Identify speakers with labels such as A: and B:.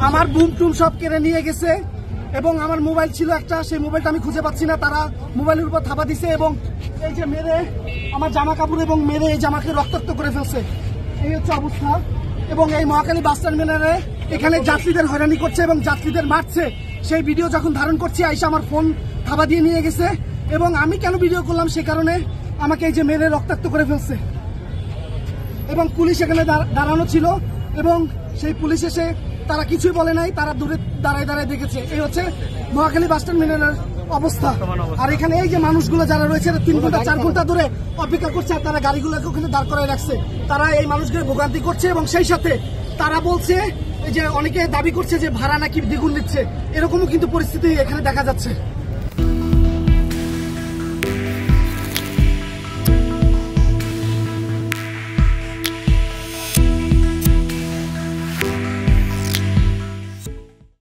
A: আমার বুম টুম সব কেড়ে নিয়ে গেছে এবং আমার মোবাইল ছিল একটা, সেই মোবাইলটা আমি খুঁজে পাচ্ছি না। তারা মোবাইলের উপর থাবা দিছে এবং এই যে মেরে আমার জামা কাপড় এবং মেরে এই জামাকে রক্তাক্ত করে ফেলছে। এই হচ্ছে অবস্থা। এবং এই মহাখালী বাস টার্মিনালে এখানে যাত্রীদের হয়রানি করছে এবং যাত্রীদের মারছে। সেই ভিডিও যখন ধারণ করছি আইসা আমার ফোন থাবা দিয়ে নিয়ে গেছে এবং আমি কেন ভিডিও করলাম সে কারণে আমাকে এই যে মেরে রক্তাক্ত করে ফেলছে। এবং পুলিশ এখানে দাঁড়ানো ছিল এবং সেই পুলিশ এসে তারা কিছুই বলে নাই, তারা দূরে দাঁড়ায় দাঁড়ায় দেখেছে। এই হচ্ছে মহাখালী বাস টার্মিনালের অবস্থা। আর এখানে এই যে মানুষগুলো যারা রয়েছে 3 ঘন্টা 4 ঘন্টা ধরে অপেক্ষা করছে আর তারা গাড়িগুলোকে ওখানে দাঁড় করায় রাখছে। তারা এই মানুষকে ভোগান্তি করছে এবং সেই সাথে তারা বলছে যে অনেকে দাবি করছে যে ভাড়া নাকি দ্বিগুণ নিচ্ছে, এরকমও কিন্তু পরিস্থিতি এখানে দেখা যাচ্ছে।